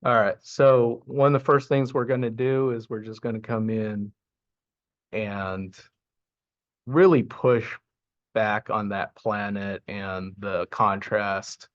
All right. So one of the first things we're going to do is we're just going to come in and really push back on that planet and the contrast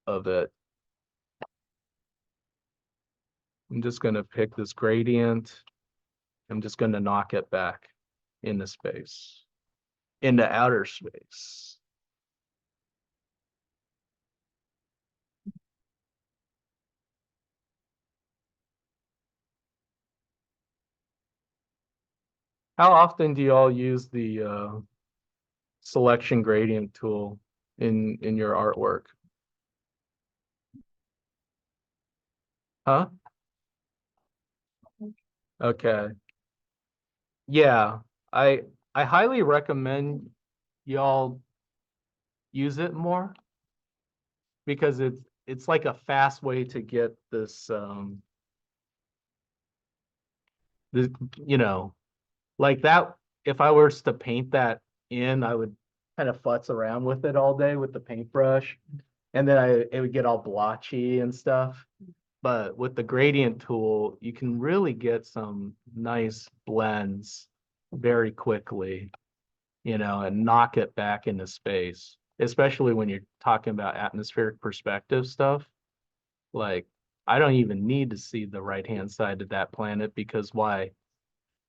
of it. I'm just going to pick this gradient. I'm just going to knock it back into space, into outer space. How often do you all use the selection gradient tool in your artwork? Huh? Okay. Yeah, I I highly recommend y'all use it more because it's like a fast way to get this you know like that. If I was to paint that in, I would kind of futz around with it all day with the paintbrush, and then it would get all blotchy and stuff. But with the gradient tool, you can really get some nice blends very quickly, and knock it back into space, especially when you're talking about atmospheric perspective stuff. Like, I don't even need to see the right-hand side of that planet because why?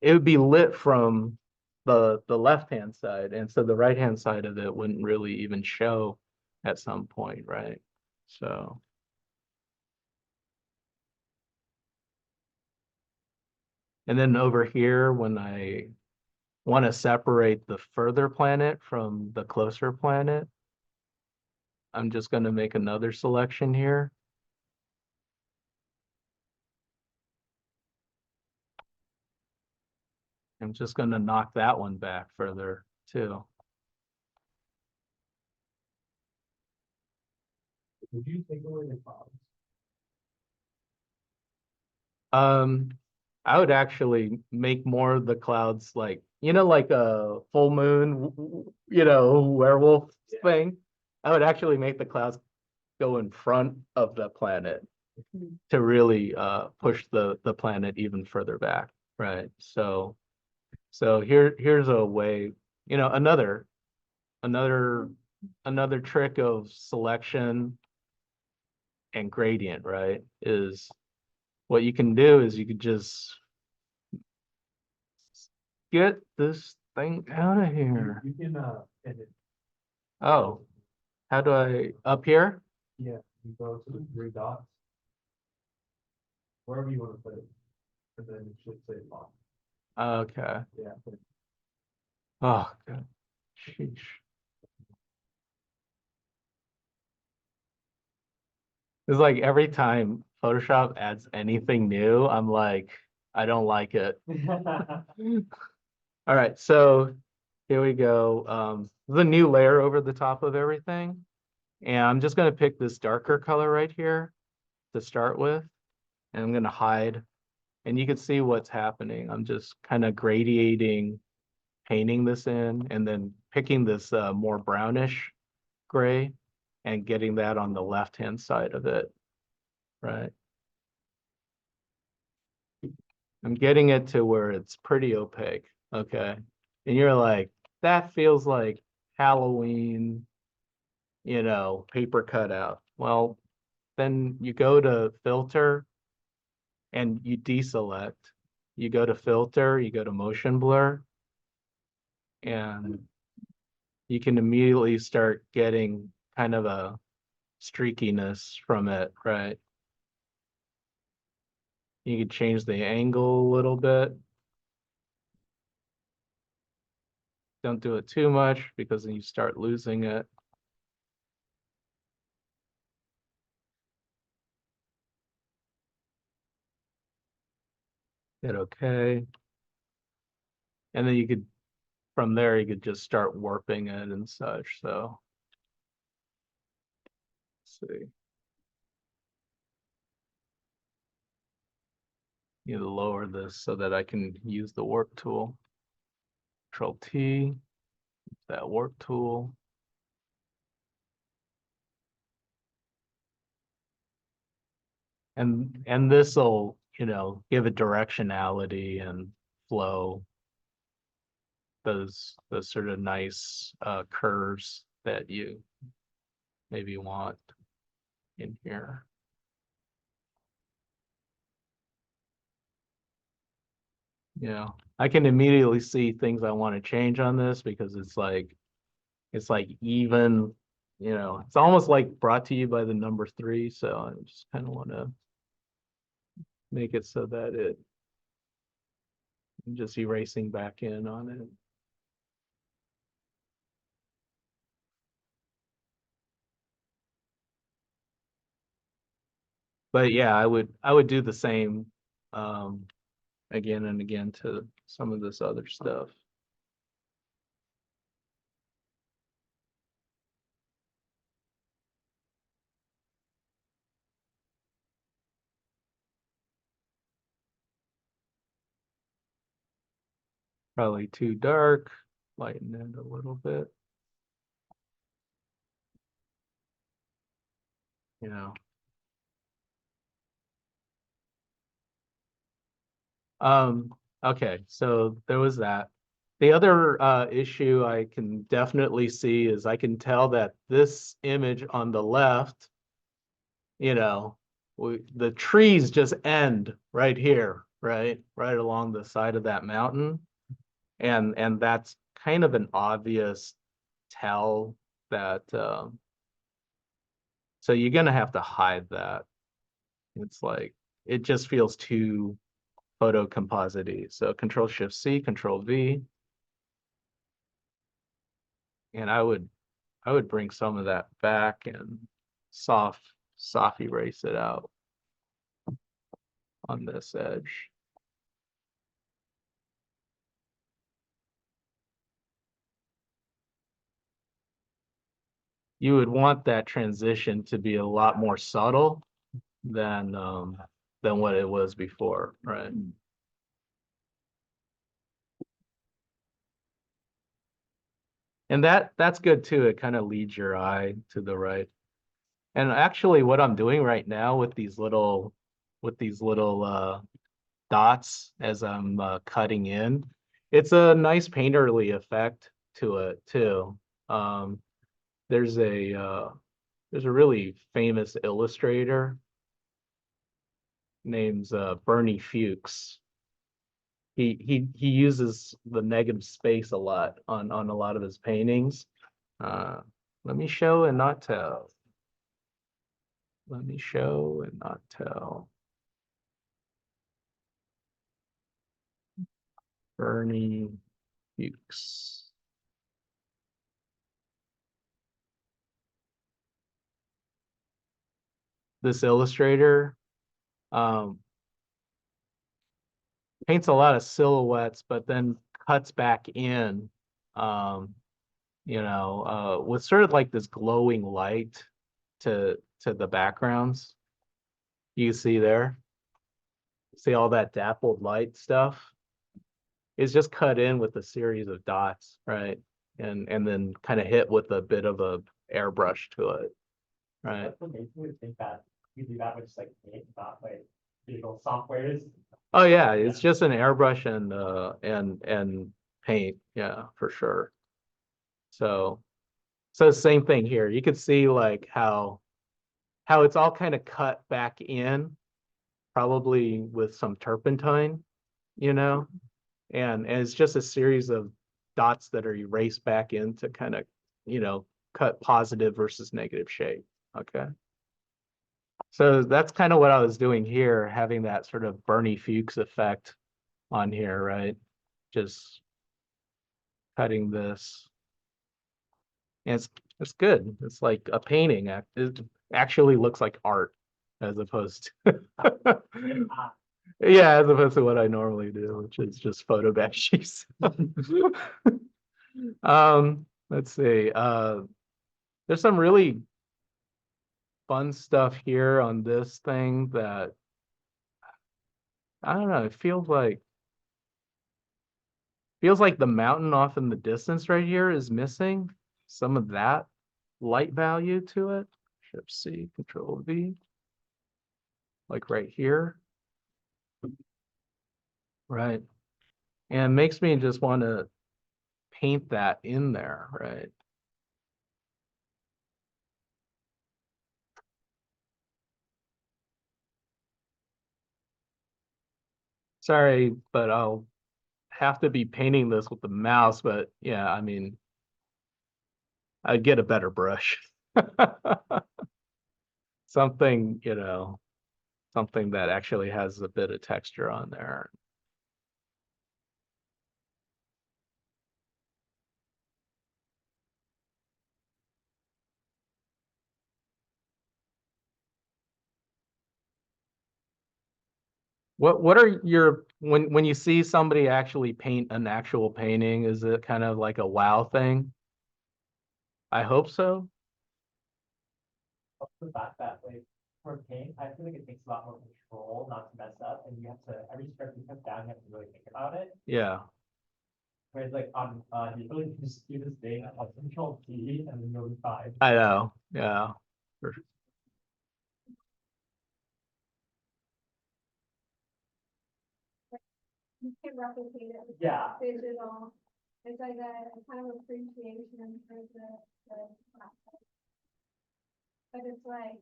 It would be lit from the left-hand side, and so the right-hand side of it wouldn't really even show at some point, right? So, and then over here, when I want to separate the further planet from the closer planet, I'm just going to make another selection here. I'm just going to knock that one back further too. Would you take away the clouds? Um, I would actually make more of the clouds like a full moon, werewolf thing. I would actually make the clouds go in front of the planet to really push the planet even further back, right? So here's a way, another another trick of selection and gradient, right? Is what you can do is you could just get this thing out of here. You can edit. Oh, how do I up here? Yeah, you go to the three dots, wherever you want to put it, and then it should say font. Okay. Yeah. Oh, God. Sheesh. It's like every time Photoshop adds anything new, I'm like, I don't like it. All right, so here we go. The new layer over the top of everything. And I'm just going to pick this darker color right here to start with. And I'm going to hide. And you can see what's happening. I'm just kind of gradiating, painting this in, and then picking this more brownish gray and getting that on the left-hand side of it, right? I'm getting it to where it's pretty opaque, okay? And you're like, that feels like Halloween, paper cutout. Well, then you go to filter and you deselect. You go to filter, you go to motion blur, and you can immediately start getting kind of a streakiness from it, right? You can change the angle a little bit. Don't do it too much because then you start losing it. Hit okay. And then from there, you could just start warping it and such. So, let's see. You need to lower this so that I can use the warp tool. Control T, that warp tool. And this will, give it directionality and flow. Those sort of nice curves that you maybe want in here. I can immediately see things I want to change on this because it's like even, it's almost like brought to you by the number 3. So I just kind of want to make it so that it just erasing back in on it. But yeah, I would do the same again and again to some of this other stuff. Probably too dark, lighten it a little bit. You know. Okay, so there was that. The other issue I can definitely see is I can tell that this image on the left, the trees just end right here, right along the side of that mountain, and that's kind of an obvious tell that. So you're gonna have to hide that. It's like it just feels too photo composite-y. So Control Shift C, Control V, and I would bring some of that back and soft erase it out on this edge. You would want that transition to be a lot more subtle than what it was before, right? And that's good too. It kind of leads your eye to the right. And actually what I'm doing right now with these little dots as I'm cutting in, it's a nice painterly effect to it too. Um, there's a really famous illustrator named Bernie Fuchs. He uses the negative space a lot on a lot of his paintings. Uh, let me show and not tell. Let me show and not tell. Bernie Fuchs. This illustrator paints a lot of silhouettes, but then cuts back in, um, with sort of like this glowing light to the backgrounds. You see there, see all that dappled light stuff is just cut in with a series of dots, right? And then kind of hit with a bit of a airbrush to it, right? That's what makes me think that you do that with just like paint, not like digital softwares. Oh yeah, it's just an airbrush and paint, yeah, for sure. So same thing here. You could see like how it's all kind of cut back in, probably with some turpentine, you know, and it's just a series of dots that are erased back in to kind of, cut positive versus negative shape. Okay. So that's kind of what I was doing here, having that sort of Bernie Fuchs effect on here, right? Just cutting this. And it's good. It's like a painting. It actually looks like art as opposed to yeah, as opposed to what I normally do, which is just photo backsheets. Let's see. There's some really fun stuff here on this thing that I don't know, it feels like the mountain off in the distance right here is missing some of that light value to it. Shift C, Control V. like right here. Right. And makes me just want to paint that in there, right? Sorry, but I'll have to be painting this with the mouse, but yeah, I mean, I'd get a better brush. Something, something that actually has a bit of texture on there. What are your when you see somebody actually paint an actual painting, is it kind of like a wow thing? I hope so. Off the fact that like for paint, I feel like it takes a lot more control not to mess up, and you have to every stroke you put down, you have to really think about it. Yeah. Whereas like on you really just do this thing of Control T and then you'll be fine. I know. Yeah. You can replicate it with Yeah. digital. It's like a kind of appreciation for the process. But it's like,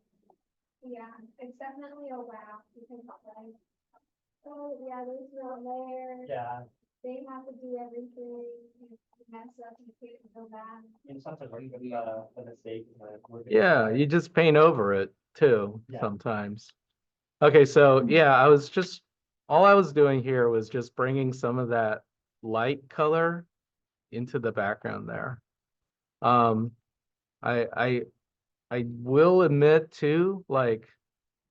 yeah, it's definitely a wow because it's like, oh yeah, there's no layer. Yeah, They have to do everything. You mess up, you can't go back. you just have to learn from the mistake and like work it Yeah, out. you just paint over it too Yeah. sometimes. Okay, so yeah, all I was doing here was just bringing some of that light color into the background there. Um, I I I will admit too, like,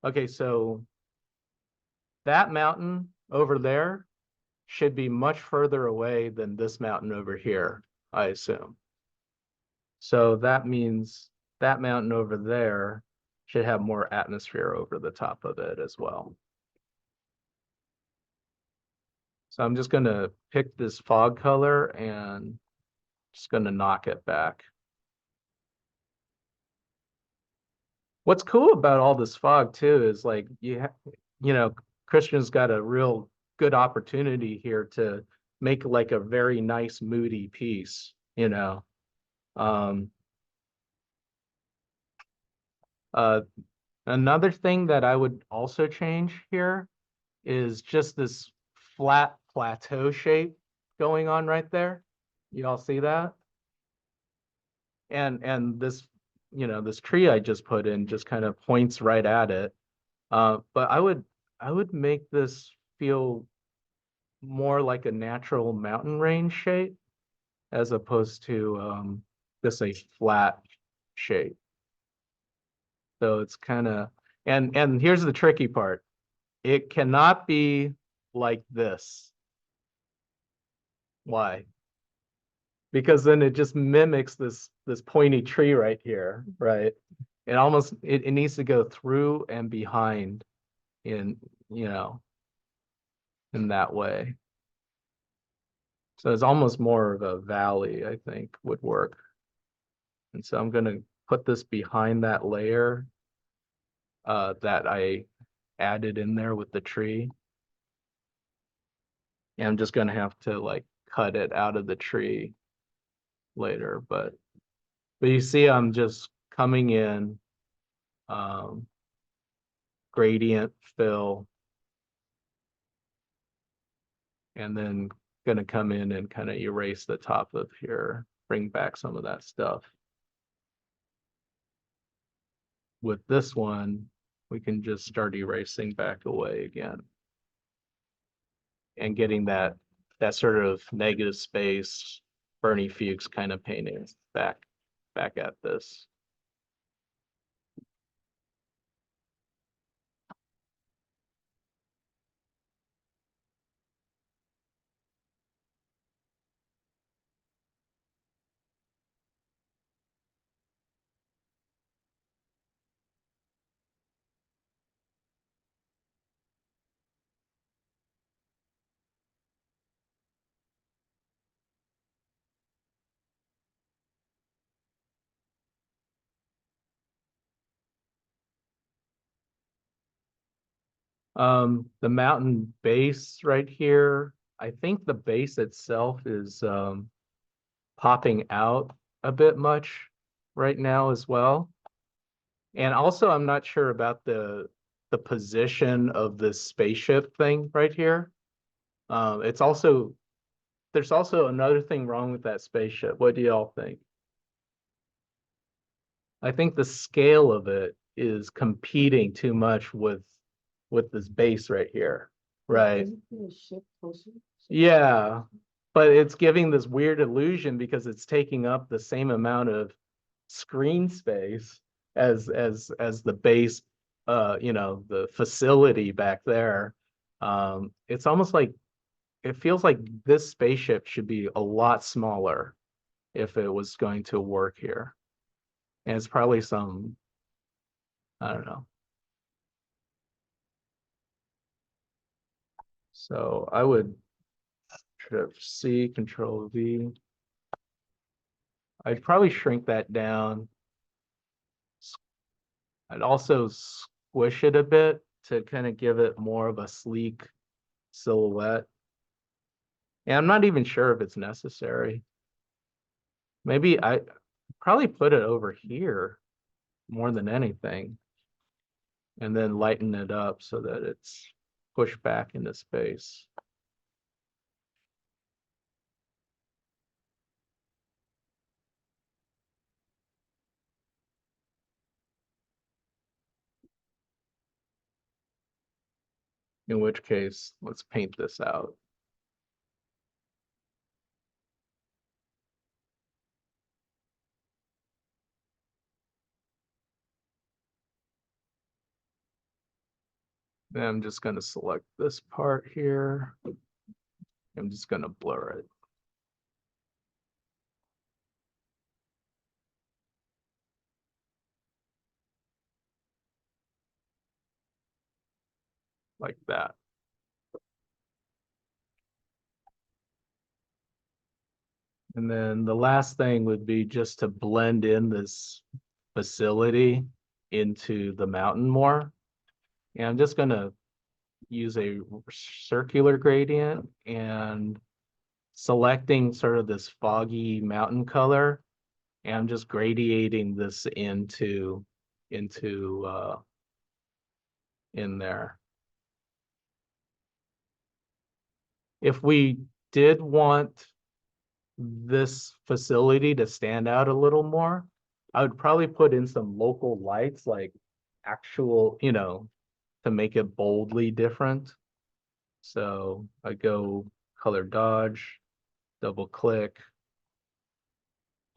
okay, so that mountain over there should be much further away than this mountain over here, I assume. So that means that mountain over there should have more atmosphere over the top of it as well. So I'm just gonna pick this fog color and just gonna knock it back. What's cool about all this fog too is like Christian's got a real good opportunity here to make like a very nice moody piece. Um, uh, Another thing that I would also change here is just this flat plateau shape going on right there. You all see that? And this tree I just put in just kind of points right at it. But I would make this feel more like a natural mountain range shape as opposed to just a flat shape. So it's kind of and here's the tricky part. It cannot be like this. Why? Because then it just mimics this pointy tree right here, right? It needs to go through and behind in you know in that way. So it's almost more of a valley, I think, would work. And so I'm gonna put this behind that layer that I added in there with the tree. And I'm just gonna have to like cut it out of the tree later, but you see I'm just coming in, um, gradient fill, and then gonna come in and kind of erase the top of here, bring back some of that stuff. With this one, we can just start erasing back away again and getting that sort of negative space, Bernie Fuchs kind of painting back at this. The mountain base right here, I think the base itself is popping out a bit much right now as well. And also, I'm not sure about the position of this spaceship thing right here. It's also, there's also another thing wrong with that spaceship. What do y'all think? I think the scale of it is competing too much with this base right here, right? Yeah, but it's giving this weird illusion because it's taking up the same amount of screen space as the base, you know, the facility back there. It's almost like it feels like this spaceship should be a lot smaller if it was going to work here. And it's probably some, I don't know. So I would C, Control V. I'd probably shrink that down. I'd also squish it a bit to kind of give it more of a sleek silhouette. And I'm not even sure if it's necessary. Maybe I probably put it over here more than anything. And then lighten it up so that it's pushed back into space. In which case, let's paint this out. Then I'm just going to select this part here. I'm just going to blur it. Like that. And then the last thing would be just to blend in this facility into the mountain more. And I'm just going to use a circular gradient and selecting sort of this foggy mountain color. And I'm just gradiating this into in there. If we did want this facility to stand out a little more, I would probably put in some local lights, like actual, you know, to make it boldly different. So I go color dodge, double click,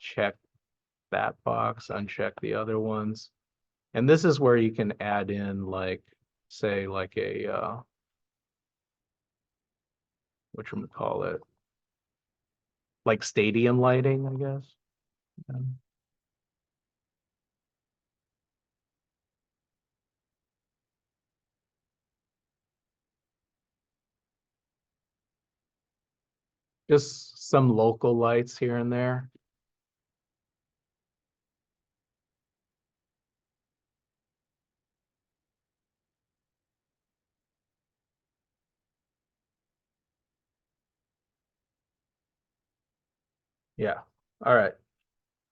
check that box, uncheck the other ones. And this is where you can add in like, say like a, whatchamacallit, like stadium lighting, I guess. Yeah. Just some local lights here and there. Yeah. All right.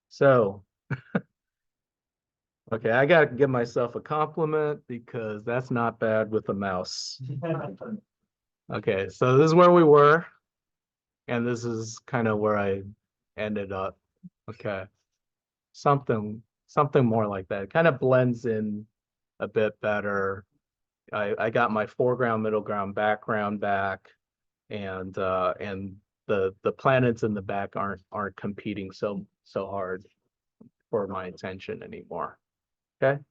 So, okay, I gotta give myself a compliment because that's not bad with a mouse. Okay, so this is where we were, and this is kind of where I ended up. Okay. Something more like that. It kind of blends in a bit better. I got my foreground, middle ground, background back, and the planets in the back aren't competing so hard for my attention anymore. Okay.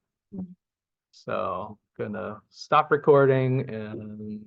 So gonna stop recording and